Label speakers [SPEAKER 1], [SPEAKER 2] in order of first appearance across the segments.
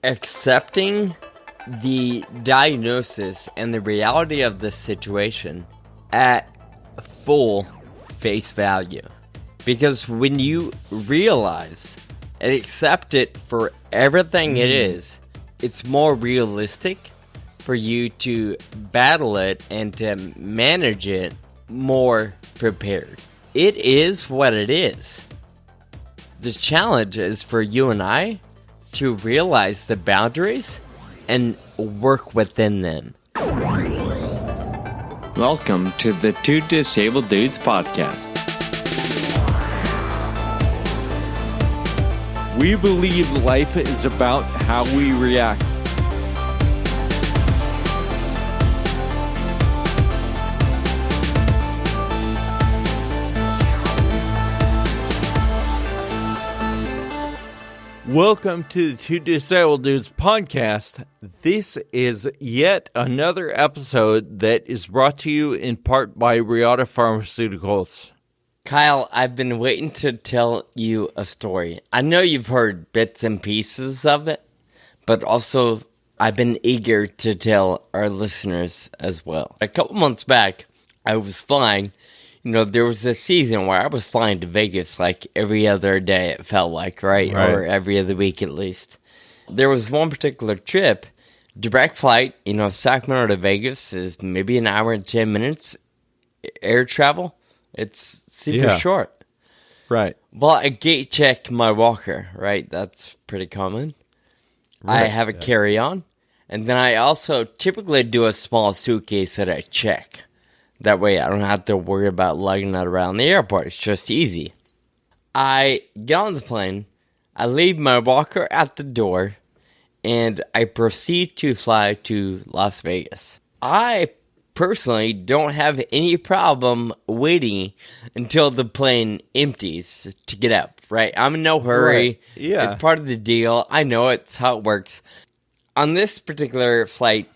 [SPEAKER 1] accepting the diagnosis and the reality of the situation at full face value. Because when you realize and accept it for everything it is, it's more realistic for you to battle it and to manage it more prepared. It is what it is. The challenge is for you and I to realize the boundaries and work within them.
[SPEAKER 2] Welcome to the Two Disabled Dudes podcast. We believe life is about how we react. Welcome to the Two Disabled Dudes podcast. This is yet another episode that is brought to you in part by Reata Pharmaceuticals.
[SPEAKER 1] Kyle, I've been waiting to tell you a story. I know you've heard bits and pieces of it, but also I've been eager to tell our listeners as well. A couple months back, I was flying. You know, there was a season where I was flying to Vegas like every other day, it felt like, right? Or every other week at least. There was one particular trip, direct flight, Sacramento to Vegas is maybe an hour and 10 minutes air travel. It's super short.
[SPEAKER 2] Right.
[SPEAKER 1] Well, I gate check my walker, right? That's pretty common. Right. I have a carry-on. And then I also typically do a small suitcase that I check. That way I don't have to worry about lugging it around the airport. It's just easy. I get on the plane. I leave my walker at the door. And I proceed to fly to Las Vegas. I personally don't have any problem waiting until the plane empties to get up, right? I'm in no hurry.
[SPEAKER 2] Right. Yeah.
[SPEAKER 1] It's part of the deal. I know it's how it works. On this particular flight,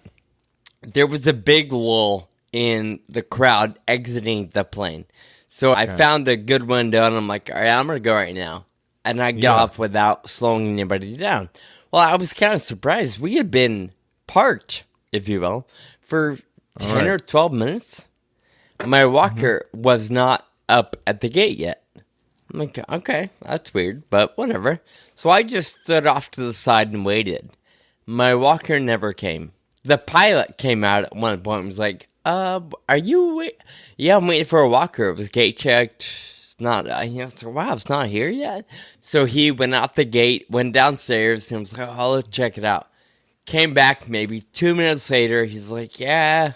[SPEAKER 1] there was a big lull in the crowd exiting the plane. So I found a good window and I'm like, all right, I'm going to go right now. And I got off without slowing anybody down. Well, I was kind of surprised. We had been parked, if you will, for 10 or 12 minutes. My walker was not up at the gate yet. I'm like, okay, that's weird, but whatever. So I just stood off to the side and waited. My walker never came. The pilot came out at one point and was like, are you Yeah, I'm waiting for a walker. It was gate checked. It's not, wow, it's not here yet. So he went out the gate, went downstairs, and was like, oh, let's check it out. Came back maybe 2 minutes later. He's like, yeah,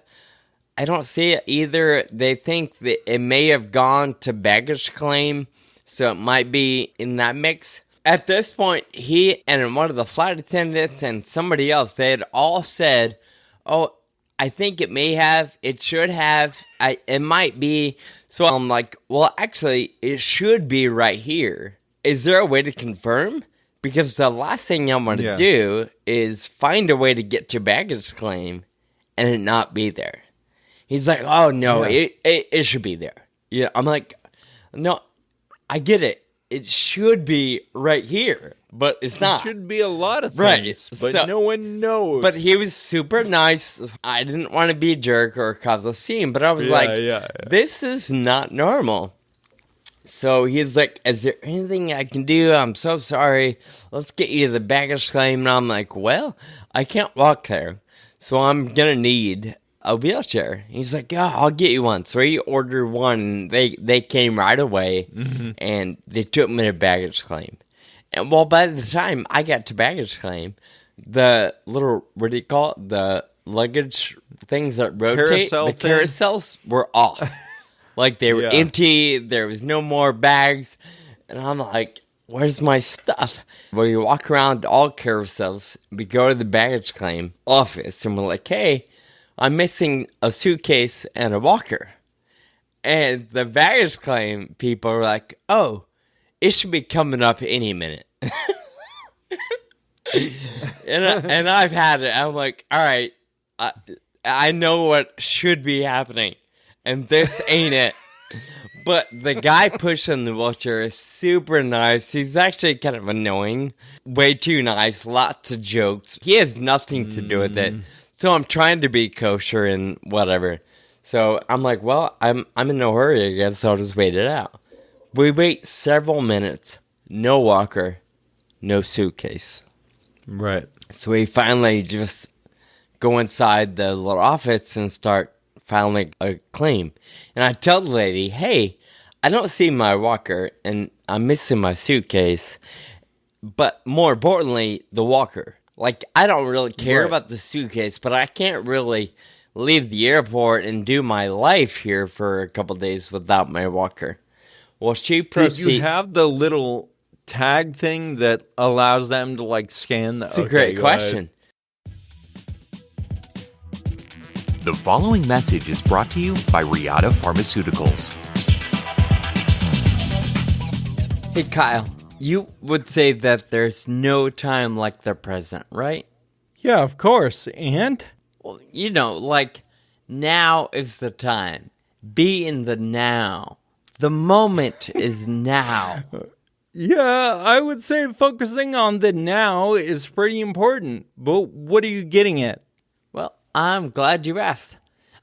[SPEAKER 1] I don't see it either. They think that it may have gone to baggage claim, so it might be in that mix. At this point, he and one of the flight attendants and somebody else, they had all said, oh, I think it may have, it should have, it might be. So I'm like, well, actually, it should be right here. Is there a way to confirm? Because the last thing I want to do is find a way to get to baggage claim and it not be there. He's like, oh, no, it should be there. Yeah, I'm like, no, I get it. It should be right here, but it's not.
[SPEAKER 2] It should be a lot of things, but so, no one knows.
[SPEAKER 1] But he was super nice. I didn't want to be a jerk or cause a scene, but I was this is not normal. So he's like, is there anything I can do? I'm so sorry. Let's get you to the baggage claim. And I'm like, well, I can't walk there, so I'm going to need a wheelchair. He's like, yeah, I'll get you one. So he ordered one. They came right away, and they took me to baggage claim. And well, by the time I got to baggage claim, the little, what do you call it? The luggage things that rotate, carousels were off. Like they were empty. There was no more bags. And I'm like, where's my stuff? Well, you walk around all carousels. We go to the baggage claim office, and we're like, hey, I'm missing a suitcase and a walker. And the baggage claim people are like, oh, it should be coming up any minute. and I've had it. I'm like, all right, I know what should be happening. And this ain't it. But the guy pushing the wheelchair is super nice. He's actually kind of annoying. Way too nice. Lots of jokes. He has nothing to do with it. So I'm trying to be kosher and whatever. So I'm like, well, I'm in no hurry, I guess, so I'll just wait it out. We wait several minutes. No walker. No suitcase.
[SPEAKER 2] Right.
[SPEAKER 1] So we finally just go inside the little office and start filing a claim. And I tell the lady, hey, I don't see my walker and I'm missing my suitcase. But more importantly, the walker. Like, I don't really care about the suitcase, but I can't really leave the airport and do my life here for a couple days without my walker. Well, she proceeded.
[SPEAKER 2] Did you have the little tag thing that allows them to, like, scan the...
[SPEAKER 1] That's a great question.
[SPEAKER 3] The following message is brought to you by Reata Pharmaceuticals.
[SPEAKER 1] Hey, Kyle, you would say that there's no time like the present, right?
[SPEAKER 2] Yeah, of course. And?
[SPEAKER 1] Well, you know, like, now is the time. Be in the now. The moment is now.
[SPEAKER 2] Yeah, I would say focusing on the now is pretty important. But what are you getting at?
[SPEAKER 1] Well, I'm glad you asked.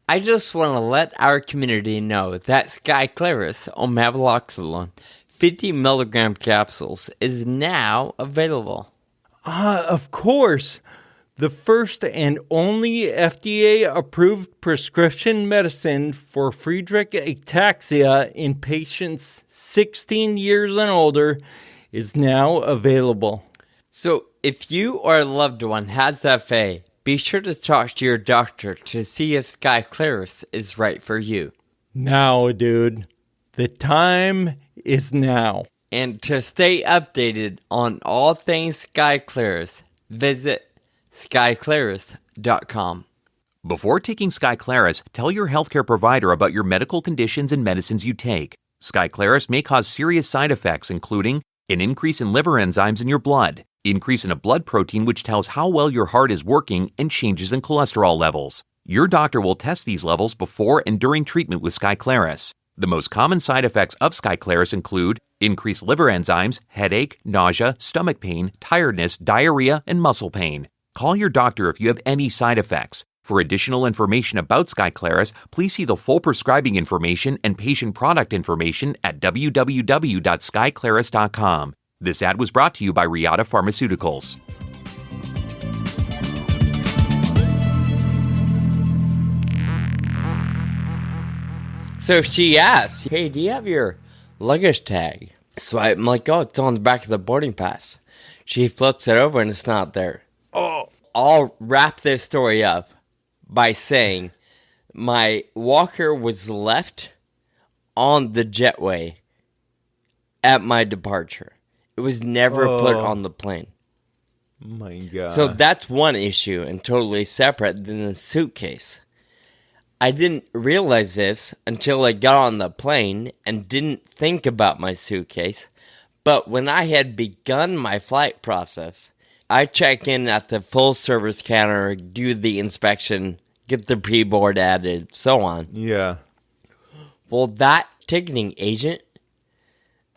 [SPEAKER 1] I just want to let our community know that Skyclarys omavaloxolone 50 milligram capsules is now available.
[SPEAKER 2] Of course. The first and only FDA-approved prescription medicine for Friedreich ataxia in patients 16 years and older is now available.
[SPEAKER 1] So, if you or a loved one has FA, be sure to talk to your doctor to see if Skyclarys is right for you.
[SPEAKER 2] Now, dude. The time is now.
[SPEAKER 1] And to stay updated on all things Skyclarys, visit Skyclarys.com.
[SPEAKER 3] Before taking Skyclarys, tell your healthcare provider about your medical conditions and medicines you take. Skyclarys may cause serious side effects, including an increase in liver enzymes in your blood, increase in a blood protein which tells how well your heart is working, and changes in cholesterol levels. Your doctor will test these levels before and during treatment with Skyclarys. The most common side effects of Skyclarys include increased liver enzymes, headache, nausea, stomach pain, tiredness, diarrhea, and muscle pain. Call your doctor if you have any side effects. For additional information about Skyclarys, please see the full prescribing information and patient product information at www.skyclarys.com. This ad was brought to you by Reata Pharmaceuticals.
[SPEAKER 1] So she asks, hey, do you have your luggage tag? So I'm like, oh, it's on the back of the boarding pass. She flips it over and it's not there. Oh, I'll wrap this story up by saying my walker was left on the jetway at my departure. It was never put on the plane.
[SPEAKER 2] My God.
[SPEAKER 1] So that's one issue and totally separate than the suitcase. I didn't realize this until I got on the plane and didn't think about my suitcase. But when I had begun my flight process, I check in at the full service counter, do the inspection, get the pre-board added, so on.
[SPEAKER 2] Yeah.
[SPEAKER 1] Well, that ticketing agent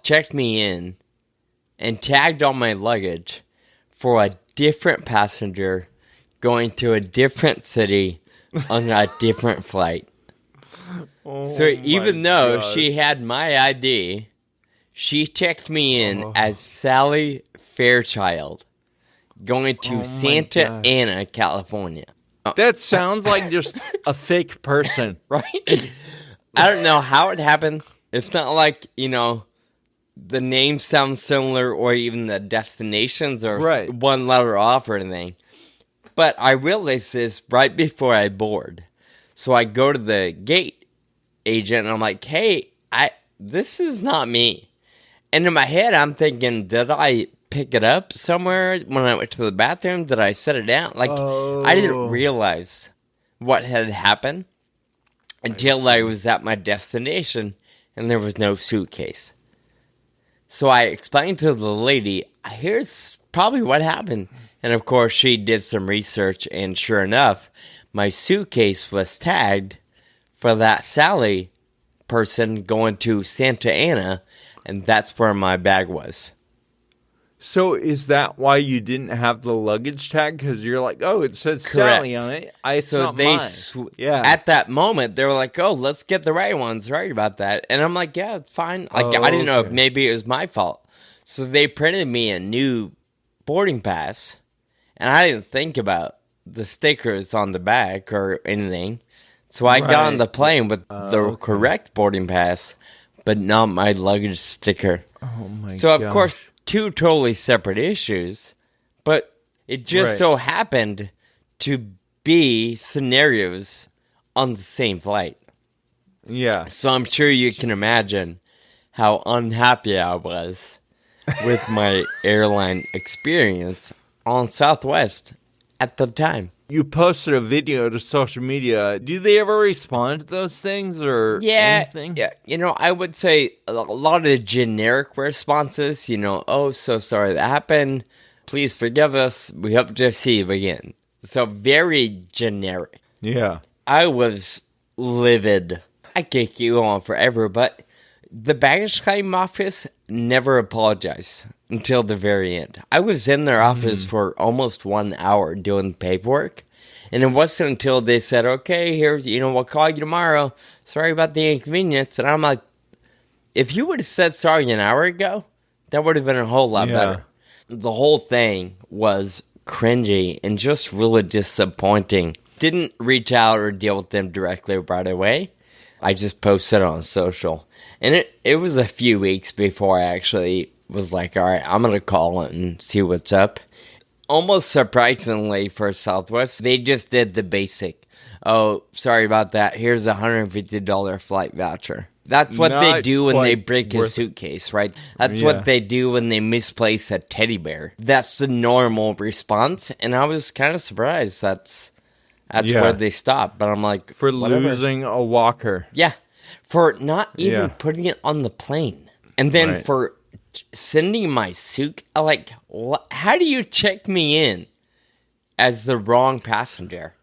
[SPEAKER 1] checked me in and tagged all my luggage for a different passenger going to a different city on a different flight. So even though she had my ID, she checked me in as Sally Fairchild going to Santa Ana, California.
[SPEAKER 2] That sounds like just a fake person.
[SPEAKER 1] Right? I don't know how it happened. It's not like, you know, the names sound similar or even the destinations are one letter off or anything. But I realized this right before I board. So I go to the gate agent and I'm like, hey, this is not me. And in my head, I'm thinking, did I pick it up somewhere when I went to the bathroom? Did I set it down? Like, I didn't realize what had happened until I was at my destination and there was no suitcase. So I explained to the lady, here's probably what happened. And of course, she did some research, and sure enough, my suitcase was tagged for that Sally person going to Santa Ana, and that's where my bag was.
[SPEAKER 2] So is that why you didn't have the luggage tag? Because you're like, oh, it says Sally on it. It's not mine.
[SPEAKER 1] At that moment, they were like, oh, let's get the right one. Sorry about that. And I'm like, yeah, it's fine. Like, I didn't know if maybe it was my fault. So they printed me a new boarding pass, and I didn't think about the stickers on the back or anything. So I got on the plane with the correct boarding pass, but not my luggage sticker.
[SPEAKER 2] Oh, my god.
[SPEAKER 1] So, of course, two totally separate issues, but it just so happened to be scenarios on the same flight.
[SPEAKER 2] Yeah.
[SPEAKER 1] So I'm sure you can imagine how unhappy I was with my airline experience on Southwest at the time.
[SPEAKER 2] You posted a video to social media. Do they ever respond to those things or anything?
[SPEAKER 1] Yeah, I would say a lot of generic responses, oh, so sorry that happened. Please forgive us. We hope to see you again. So very generic.
[SPEAKER 2] Yeah.
[SPEAKER 1] I was livid. I could keep on forever, but the baggage claim office never apologized until the very end. I was in their office for almost 1 hour doing paperwork, and it wasn't until they said, okay, here, we'll call you tomorrow. Sorry about the inconvenience. And I'm like, if you would have said sorry an hour ago, that would have been a whole lot better. The whole thing was cringy and just really disappointing. Didn't reach out or deal with them directly right away. I just posted on social. And it was a few weeks before I actually was like, all right, I'm going to call it and see what's up. Almost surprisingly for Southwest, they just did the basic. Oh, sorry about that. Here's a $150 flight voucher. That's what they do when they break a suitcase, right? That's what they do when they misplace a teddy bear. That's the normal response. And I was kind of surprised that's where they stopped. But I'm like,
[SPEAKER 2] for
[SPEAKER 1] whatever.
[SPEAKER 2] Losing a walker.
[SPEAKER 1] Yeah. For not even putting it on the plane. And then for sending my suit, like, what? How do you check me in as the wrong passenger?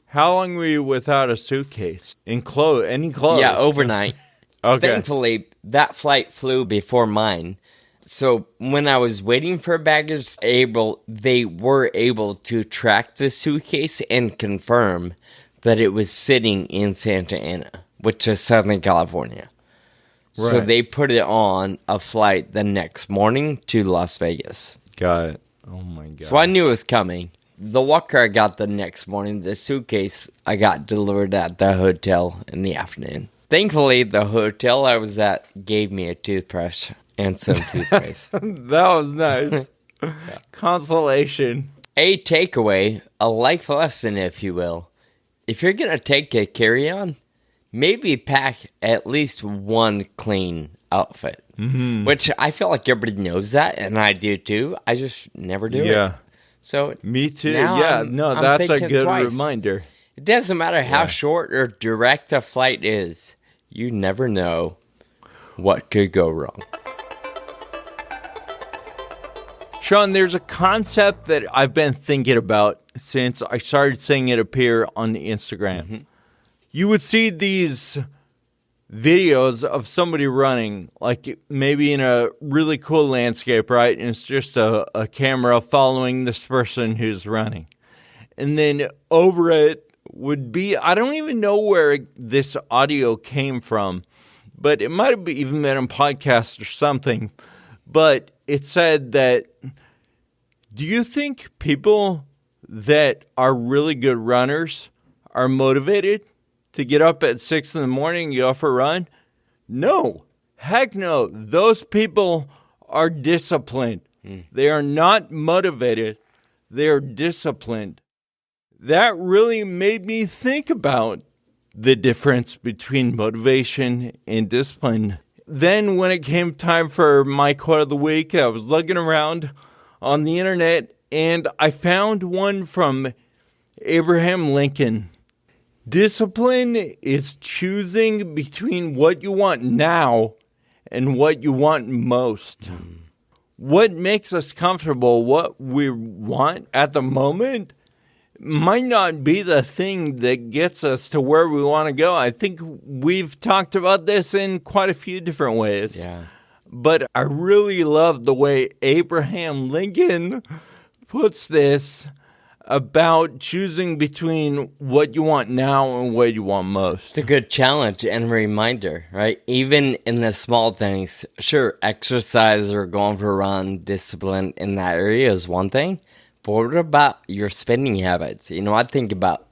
[SPEAKER 2] How long were you without a suitcase? Any clothes?
[SPEAKER 1] Yeah, overnight.
[SPEAKER 2] Okay.
[SPEAKER 1] Thankfully, that flight flew before mine. So when I was waiting for baggage, they were able to track the suitcase and confirm that it was sitting in Santa Ana, which is Southern California. Right. So they put it on a flight the next morning to Las Vegas.
[SPEAKER 2] Got it. Oh, my God.
[SPEAKER 1] So I knew it was coming. The walker I got the next morning. The suitcase I got delivered at the hotel in the afternoon. Thankfully, the hotel I was at gave me a toothbrush and some toothpaste.
[SPEAKER 2] That was nice. Consolation.
[SPEAKER 1] A takeaway, a life lesson, if you will. If you're going to take a carry-on, maybe pack at least one clean outfit. Mm-hmm. Which I feel like everybody knows that, and I do too. I just never do it. So
[SPEAKER 2] me too.
[SPEAKER 1] I'm
[SPEAKER 2] that's a good
[SPEAKER 1] twice.
[SPEAKER 2] Reminder.
[SPEAKER 1] It doesn't matter how short or direct a flight is. You never know what could go wrong.
[SPEAKER 2] Sean, there's a concept that I've been thinking about since I started seeing it appear on Instagram. Mm-hmm. You would see these videos of somebody running, like maybe in a really cool landscape, right? And it's just a camera following this person who's running. And then over it would be, I don't even know where this audio came from, but it might have even been a podcast or something. But it said that, do you think people that are really good runners are motivated to get up at 6 in the morning and go for a run? No. Heck no. Those people are disciplined. They are not motivated. They are disciplined. That really made me think about the difference between motivation and discipline. Then when it came time for my quote of the week, I was looking around on the internet and I found one from Abraham Lincoln. Discipline is choosing between what you want now and what you want most. What makes us comfortable, what we want at the moment, might not be the thing that gets us to where we want to go. I think we've talked about this in quite a few different ways.
[SPEAKER 1] Yeah.
[SPEAKER 2] But I really love the way Abraham Lincoln puts this about choosing between what you want now and what you want most.
[SPEAKER 1] It's a good challenge and reminder, right? Even in the small things, sure, exercise or going for a run, discipline in that area is one thing. But what about your spending habits? I think about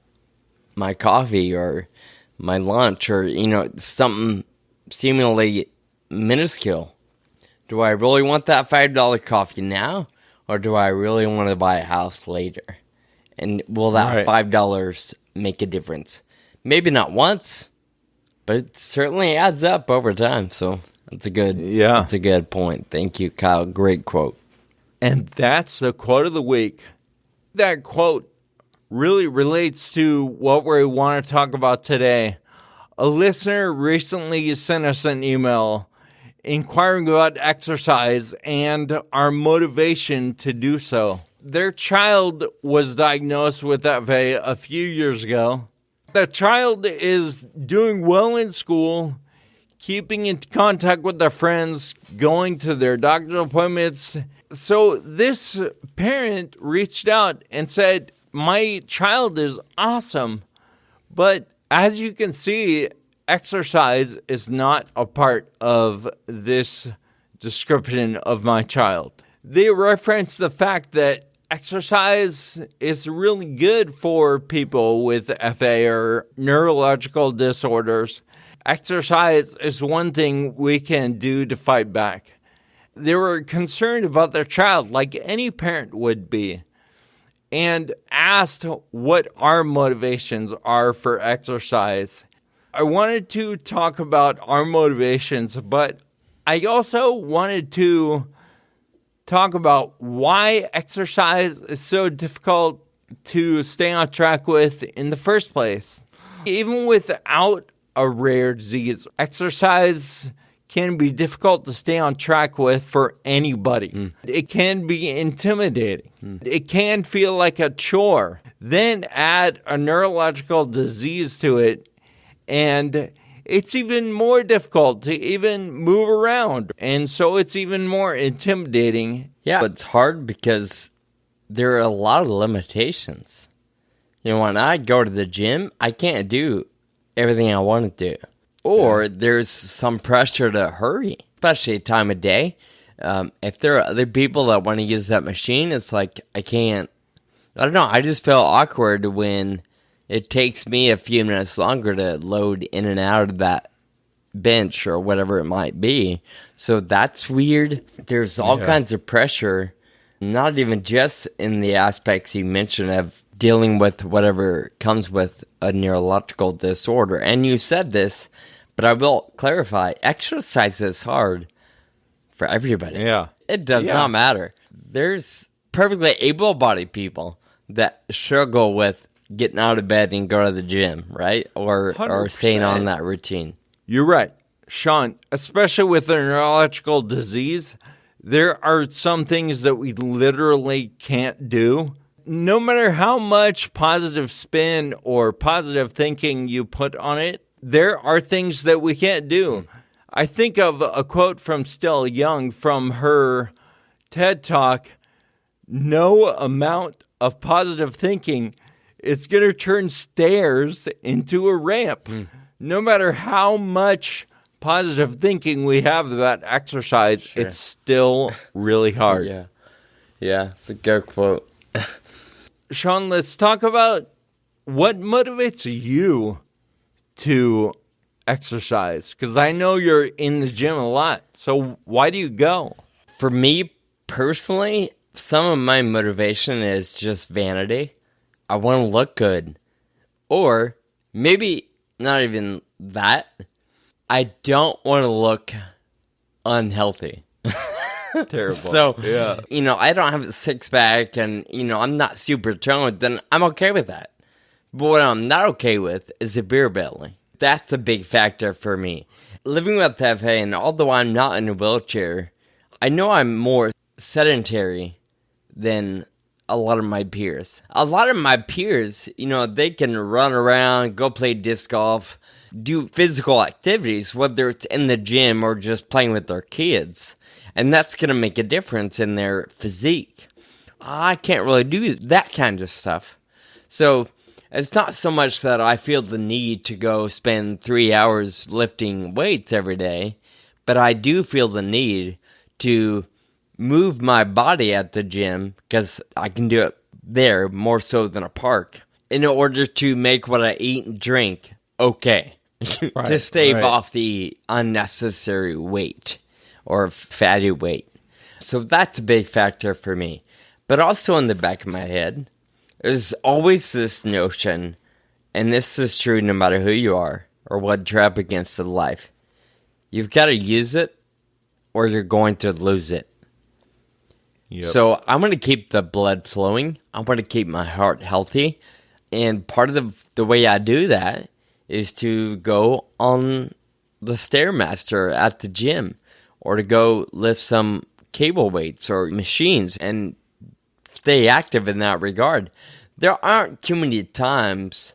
[SPEAKER 1] my coffee or my lunch or, something seemingly minuscule. Do I really want that $5 coffee now? Or do I really want to buy a house later? And will that $5 make a difference? Maybe not once, but it certainly adds up over time. So that's a good point. Thank you, Kyle. Great quote.
[SPEAKER 2] And that's the quote of the week. That quote really relates to what we want to talk about today. A listener recently sent us an email inquiring about exercise and our motivation to do so. Their child was diagnosed with FA a few years ago. The child is doing well in school, keeping in contact with their friends, going to their doctor's appointments. So this parent reached out and said, my child is awesome, but as you can see, exercise is not a part of this description of my child. They reference the fact that exercise is really good for people with FA or neurological disorders. Exercise is one thing we can do to fight back. They were concerned about their child, like any parent would be, and asked what our motivations are for exercise. I wanted to talk about our motivations, but I also wanted to talk about why exercise is so difficult to stay on track with in the first place. Even without a rare disease, exercise can be difficult to stay on track with for anybody. It can be intimidating. It can feel like a chore. Then add a neurological disease to it, and it's even more difficult to even move around. And so it's even more intimidating.
[SPEAKER 1] Yeah, it's hard because there are a lot of limitations. When I go to the gym, I can't do everything I want to do. Or there's some pressure to hurry, especially at time of day. If there are other people that want to use that machine, it's like I can't. I don't know. I just feel awkward when it takes me a few minutes longer to load in and out of that bench or whatever it might be. So that's weird. There's all kinds of pressure, not even just in the aspects you mentioned of dealing with whatever comes with a neurological disorder. And you said this, but I will clarify, exercise is hard for everybody.
[SPEAKER 2] Yeah.
[SPEAKER 1] It does not matter. There's perfectly able-bodied people that struggle with getting out of bed and go to the gym, right? Or staying on that routine.
[SPEAKER 2] You're right. Sean, especially with a neurological disease, there are some things that we literally can't do. No matter how much positive spin or positive thinking you put on it, there are things that we can't do. I think of a quote from Stella Young from her TED Talk, no amount of positive thinking is going to turn stairs into a ramp. No matter how much positive thinking we have about exercise, it's still really hard.
[SPEAKER 1] Yeah, it's a good quote.
[SPEAKER 2] Sean, let's talk about what motivates you to exercise. Because I know you're in the gym a lot. So why do you go?
[SPEAKER 1] For me personally, some of my motivation is just vanity. I want to look good. Or maybe not even that. I don't want to look unhealthy.
[SPEAKER 2] Terrible.
[SPEAKER 1] So, I don't have a six-pack and, I'm not super toned, then I'm okay with that. But what I'm not okay with is a beer belly. That's a big factor for me. Living with FA, and although I'm not in a wheelchair, I know I'm more sedentary than a lot of my peers. A lot of my peers, they can run around, go play disc golf, do physical activities, whether it's in the gym or just playing with their kids. And that's going to make a difference in their physique. I can't really do that kind of stuff. So it's not so much that I feel the need to go spend 3 hours lifting weights every day, but I do feel the need to move my body at the gym, because I can do it there more so than a park, in order to make what I eat and drink okay. To stave off the unnecessary weight or fatty weight. So that's a big factor for me. But also in the back of my head, there's always this notion, and this is true no matter who you are or what you're up against in life. You've got to use it or you're going to lose it. Yep. So I'm going to keep the blood flowing. I'm going to keep my heart healthy. And part of the way I do that is to go on the Stairmaster at the gym, or to go lift some cable weights or machines and stay active in that regard. There aren't too many times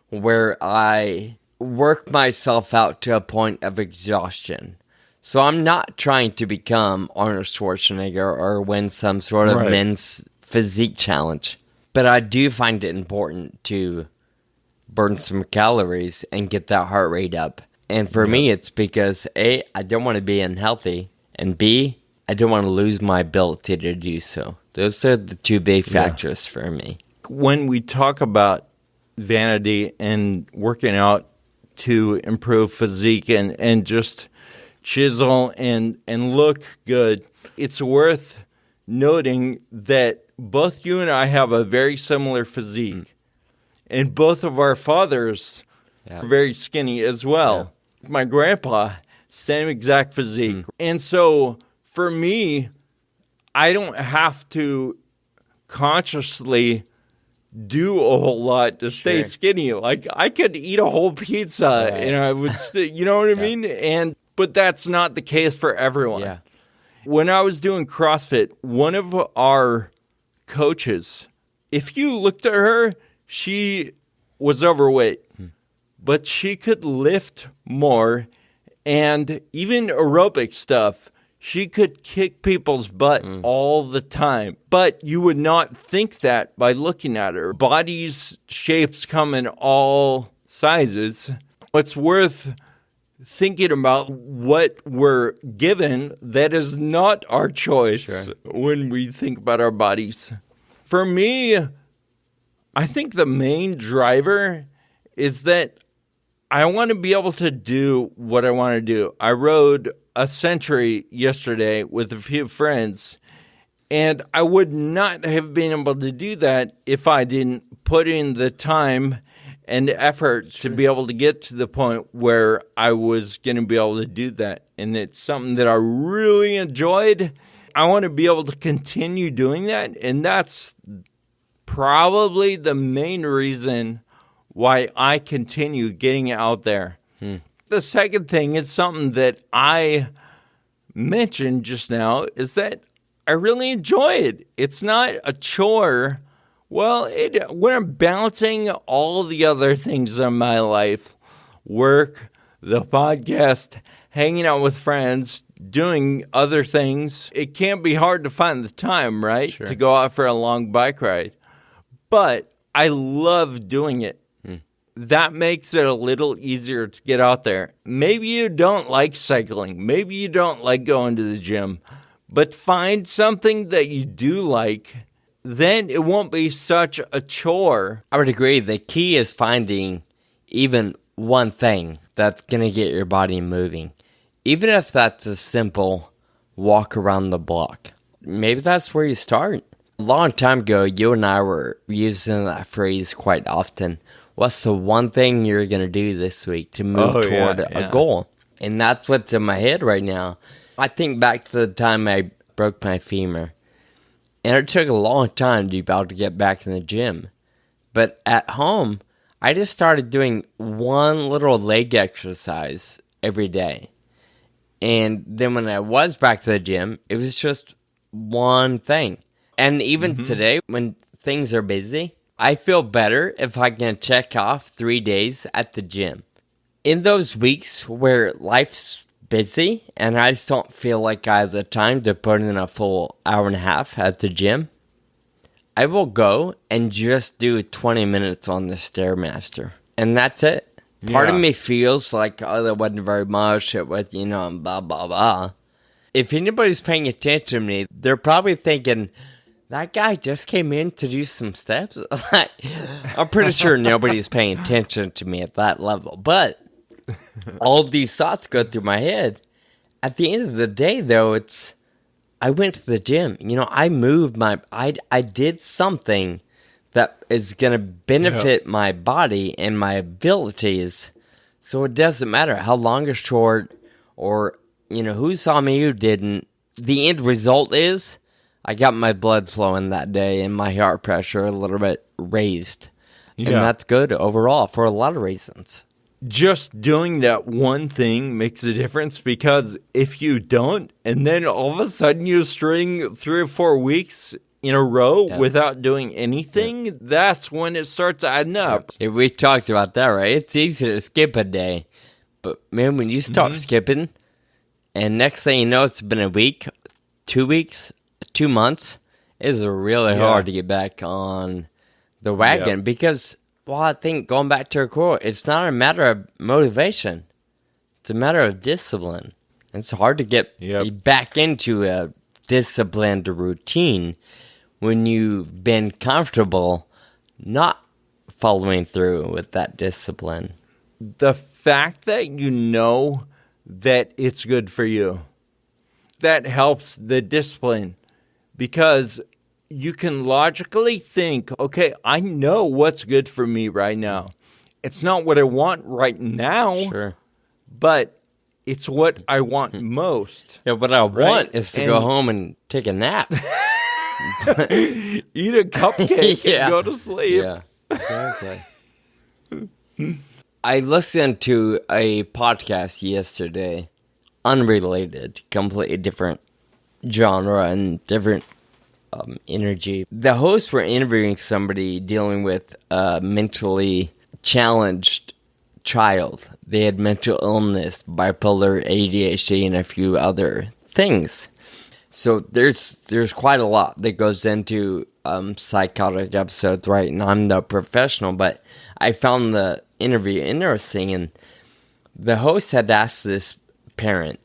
[SPEAKER 1] where I work myself out to a point of exhaustion. So I'm not trying to become Arnold Schwarzenegger or win some sort of men's physique challenge. But I do find it important to burn some calories and get that heart rate up. And for me, it's because A, I don't want to be unhealthy, and B, I don't want to lose my ability to do so. Those are the two big factors for me.
[SPEAKER 2] When we talk about vanity and working out to improve physique and just chisel and look good, it's worth noting that both you and I have a very similar physique. And both of our fathers are very skinny as well. Yeah. My grandpa, same exact physique. And so for me, I don't have to consciously do a whole lot to stay skinny. Like, I could eat a whole pizza and I would you know what I mean? But that's not the case for everyone. Yeah. When I was doing CrossFit, one of our coaches, if you looked at her, she was overweight, but she could lift more, and even aerobic stuff, she could kick people's butt all the time. But you would not think that by looking at her. Body's shapes come in all sizes. It's worth thinking about what we're given that is not our choice when we think about our bodies. For me, I think the main driver is that I want to be able to do what I want to do. I rode a century yesterday with a few friends, and I would not have been able to do that if I didn't put in the time and effort to be able to get to the point where I was going to be able to do that. And it's something that I really enjoyed. I want to be able to continue doing that, and that's probably the main reason why I continue getting out there. The second thing is something that I mentioned just now, is that I really enjoy it. It's not a chore. Well, when I'm balancing all the other things in my life, work, the podcast, hanging out with friends, doing other things, it can't be hard to find the time, right, to go out for a long bike ride. But I love doing it. That makes it a little easier to get out there. Maybe you don't like cycling. Maybe you don't like going to the gym. But find something that you do like. Then it won't be such a chore.
[SPEAKER 1] I would agree. The key is finding even one thing that's going to get your body moving. Even if that's a simple walk around the block. Maybe that's where you start. A long time ago, you and I were using that phrase quite often. What's the one thing you're going to do this week to move toward a goal? And that's what's in my head right now. I think back to the time I broke my femur. And it took a long time to be able to get back in the gym. But at home, I just started doing one little leg exercise every day. And then when I was back to the gym, it was just one thing. And even today, when things are busy, I feel better if I can check off 3 days at the gym. In those weeks where life's busy and I just don't feel like I have the time to put in a full hour and a half at the gym, I will go and just do 20 minutes on the Stairmaster. And that's it. Part of me feels like, oh, that wasn't very much. It was, blah, blah, blah. If anybody's paying attention to me, they're probably thinking, that guy just came in to do some steps? I'm pretty sure nobody's paying attention to me at that level. But all of these thoughts go through my head. At the end of the day, though, I went to the gym. I moved I did something that is going to benefit my body and my abilities. So it doesn't matter how long or short or, who saw me, who didn't. The end result is I got my blood flowing that day and my heart pressure a little bit raised. And that's good overall for a lot of reasons.
[SPEAKER 2] Just doing that one thing makes a difference, because if you don't, and then all of a sudden you string 3 or 4 weeks in a row without doing anything, that's when it starts adding up.
[SPEAKER 1] We talked about that, right? It's easy to skip a day. But, man, when you start skipping, and next thing you know, it's been a week, 2 weeks, 2 months, it's really hard to get back on the wagon because... Well, I think going back to her quote, it's not a matter of motivation. It's a matter of discipline. It's hard to get back into a disciplined routine when you've been comfortable not following through with that discipline.
[SPEAKER 2] The fact that you know that it's good for you, that helps the discipline, because you can logically think, okay, I know what's good for me right now. It's not what I want right now, but it's what I want most.
[SPEAKER 1] Yeah, what I want is to go home and take a nap.
[SPEAKER 2] Eat a cupcake and go to sleep.
[SPEAKER 1] Yeah, exactly. I listened to a podcast yesterday, unrelated, completely different genre and different energy. The hosts were interviewing somebody dealing with a mentally challenged child. They had mental illness, bipolar, ADHD, and a few other things. So there's quite a lot that goes into psychotic episodes, right? And I'm no professional, but I found the interview interesting, and the host had asked this parent,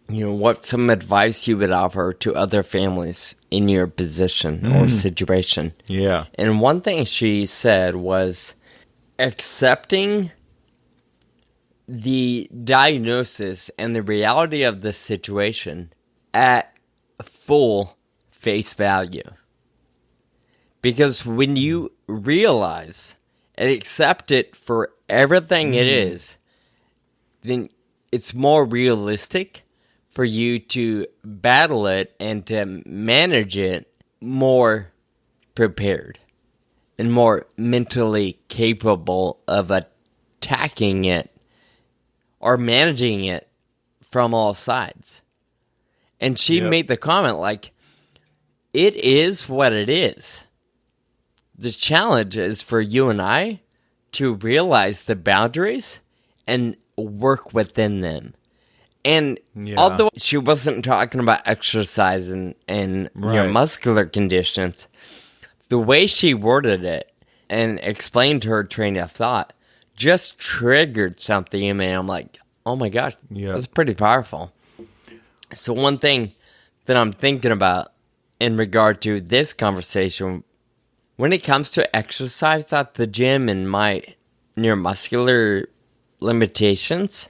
[SPEAKER 1] what some advice you would offer to other families in your position or situation.
[SPEAKER 2] Yeah.
[SPEAKER 1] And one thing she said was accepting the diagnosis and the reality of the situation at full face value. Because when you realize and accept it for everything it is, then it's more realistic for you to battle it and to manage it more prepared and more mentally capable of attacking it or managing it from all sides. And she made the comment like, it is what it is. The challenge is for you and I to realize the boundaries and work within them. And although she wasn't talking about exercise and muscular conditions, the way she worded it and explained her train of thought just triggered something in me. I'm like, oh my gosh, that's pretty powerful. So one thing that I'm thinking about in regard to this conversation, when it comes to exercise at the gym and my neuromuscular limitations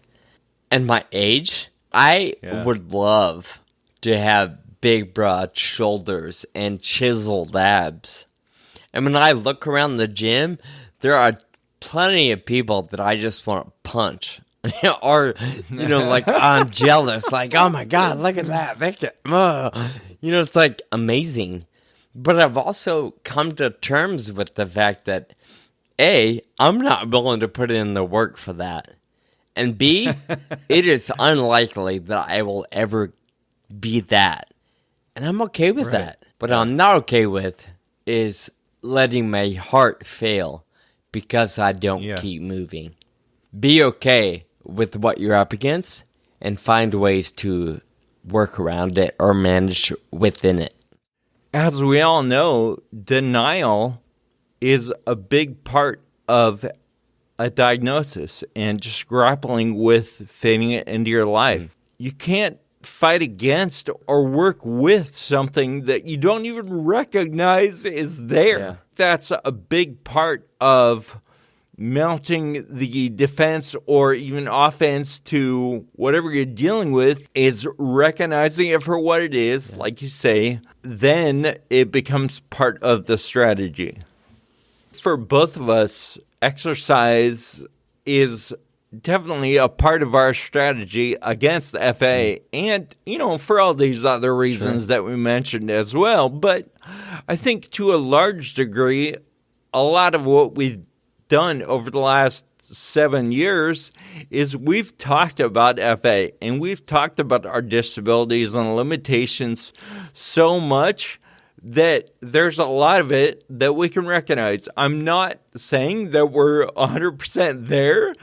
[SPEAKER 1] and my age, I would love to have big, broad shoulders and chiseled abs. And when I look around the gym, there are plenty of people that I just want to punch. Or, like, I'm jealous. Like, oh my God, look at that. It's like amazing. But I've also come to terms with the fact that, A, I'm not willing to put in the work for that. And B, it is unlikely that I will ever be that. And I'm okay with that. But I'm not okay with is letting my heart fail because I don't
[SPEAKER 2] Yeah.
[SPEAKER 1] keep moving. Be okay with what you're up against and find ways to work around it or manage within it.
[SPEAKER 2] As we all know, denial is a big part of a diagnosis and just grappling with fitting it into your life. You can't fight against or work with something that you don't even recognize is there.
[SPEAKER 1] Yeah.
[SPEAKER 2] That's a big part of mounting the defense or even offense to whatever you're dealing with, is recognizing it for what it is, like you say. Then it becomes part of the strategy. For both of us, exercise is definitely a part of our strategy against the FA and, for all these other reasons that we mentioned as well. But I think to a large degree, a lot of what we've done over the last 7 years is we've talked about FA and we've talked about our disabilities and limitations so much that there's a lot of it that we can recognize. I'm not saying that we're 100% there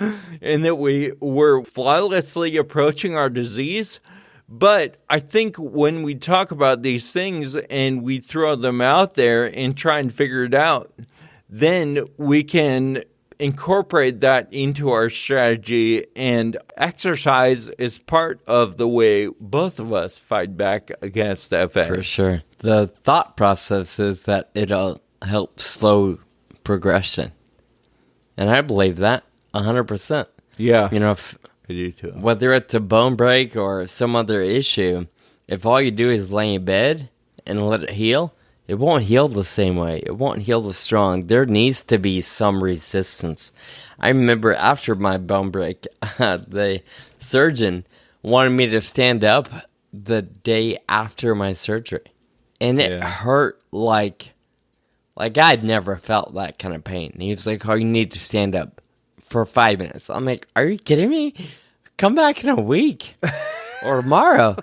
[SPEAKER 2] and that we're flawlessly approaching our disease, but I think when we talk about these things and we throw them out there and try and figure it out, then we can incorporate that into our strategy, and exercise is part of the way both of us fight back against the FA.
[SPEAKER 1] For sure. The thought process is that it'll help slow progression. And I believe that 100%.
[SPEAKER 2] Yeah.
[SPEAKER 1] If,
[SPEAKER 2] I do too.
[SPEAKER 1] whether it's a bone break or some other issue, if all you do is lay in bed and let it heal, it won't heal the same way. It won't heal as strong. There needs to be some resistance. I remember after my bone break, the surgeon wanted me to stand up the day after my surgery. And it hurt like I'd never felt that kind of pain. He was like, oh, you need to stand up for 5 minutes. I'm like, are you kidding me? Come back in a week or tomorrow.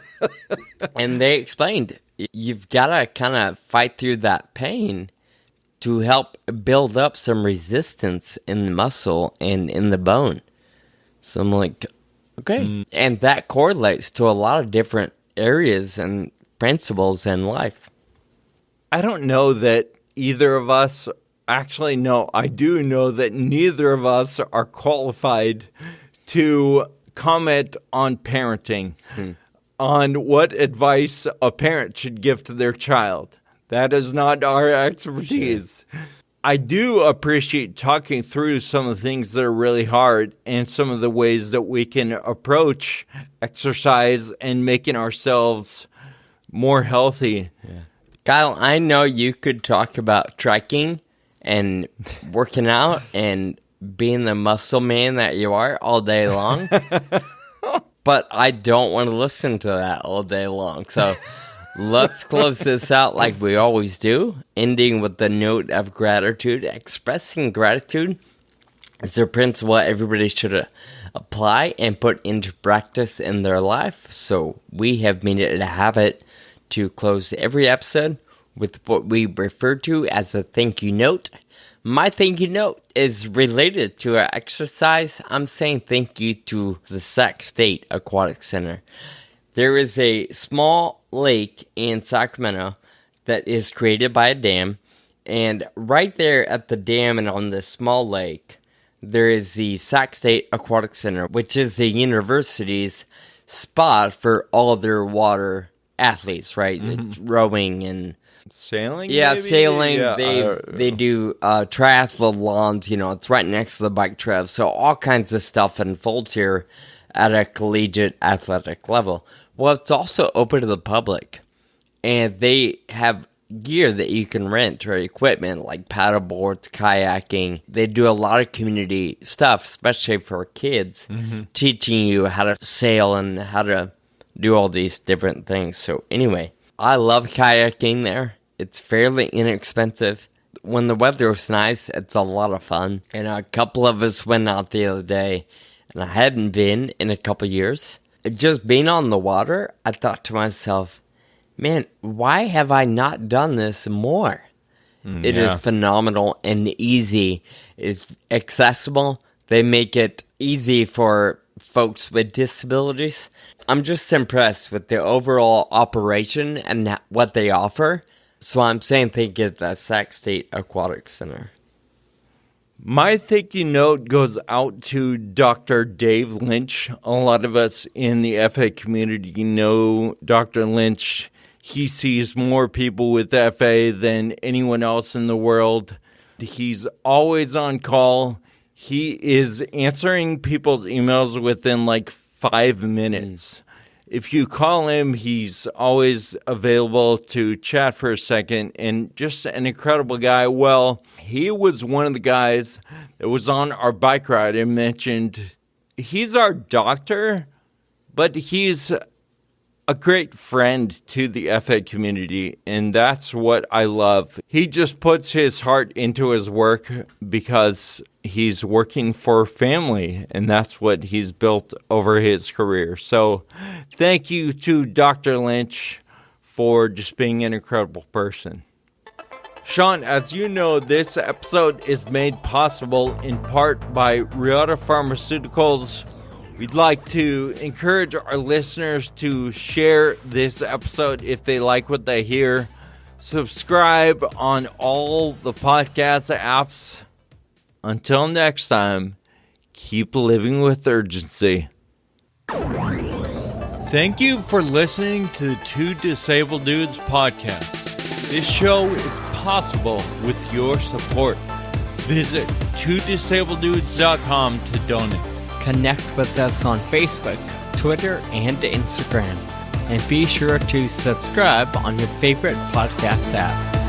[SPEAKER 1] And they explained, you've got to kind of fight through that pain to help build up some resistance in the muscle and in the bone. So I'm like, okay. And that correlates to a lot of different areas and principles in life.
[SPEAKER 2] I don't know that either of us, actually, no, I do know that neither of us are qualified to comment on parenting, on what advice a parent should give to their child. That is not our expertise. Sure. I do appreciate talking through some of the things that are really hard and some of the ways that we can approach exercise and making ourselves more healthy.
[SPEAKER 1] Yeah. Kyle, I know you could talk about trekking and working out and being the muscle man that you are all day long, but I don't want to listen to that all day long. So let's close this out like we always do, ending with the note of gratitude. Expressing gratitude is a principle everybody should apply and put into practice in their life. So we have made it a habit to close every episode with what we refer to as a thank you note. My thank you note is related to our exercise. I'm saying thank you to the Sac State Aquatic Center. There is a small lake in Sacramento that is created by a dam, and right there at the dam and on this small lake, there is the Sac State Aquatic Center, which is the university's spot for all of their water athletes, right? Rowing and
[SPEAKER 2] sailing.
[SPEAKER 1] Yeah,
[SPEAKER 2] maybe?
[SPEAKER 1] sailing.
[SPEAKER 2] Yeah,
[SPEAKER 1] they do triathlons. It's right next to the bike trail, so all kinds of stuff unfolds here at a collegiate athletic level. Well, it's also open to the public, and they have gear that you can rent or equipment like paddle boards, kayaking. They do a lot of community stuff, especially for kids, teaching you how to sail and how to do all these different things. So anyway, I love kayaking there. It's fairly inexpensive. When the weather was nice, it's a lot of fun. And a couple of us went out the other day, and I hadn't been in a couple years. Just being on the water, I thought to myself, man, why have I not done this more? It is phenomenal and easy. It's accessible. They make it easy for folks with disabilities. I'm just impressed with the overall operation and what they offer. So I'm saying thank you to the Sac State Aquatic Center.
[SPEAKER 2] My thank you note goes out to Dr. Dave Lynch. A lot of us in the FA community know Dr. Lynch. He sees more people with FA than anyone else in the world. He's always on call. He is answering people's emails within like 5 minutes. If you call him, he's always available to chat for a second, and just an incredible guy. Well, he was one of the guys that was on our bike ride and mentioned he's our doctor, but he's a great friend to the FA community, and that's what I love. He just puts his heart into his work because he's working for family, and that's what he's built over his career. So thank you to Dr. Lynch for just being an incredible person. Sean, as you know, this episode is made possible in part by Reata Pharmaceuticals. We'd like to encourage our listeners to share this episode if they like what they hear. Subscribe on all the podcast apps. Until next time, keep living with urgency. Thank you for listening to the Two Disabled Dudes podcast. This show is possible with your support. Visit twodisableddudes.com to donate.
[SPEAKER 4] Connect with us on Facebook, Twitter, and Instagram. And be sure to subscribe on your favorite podcast app.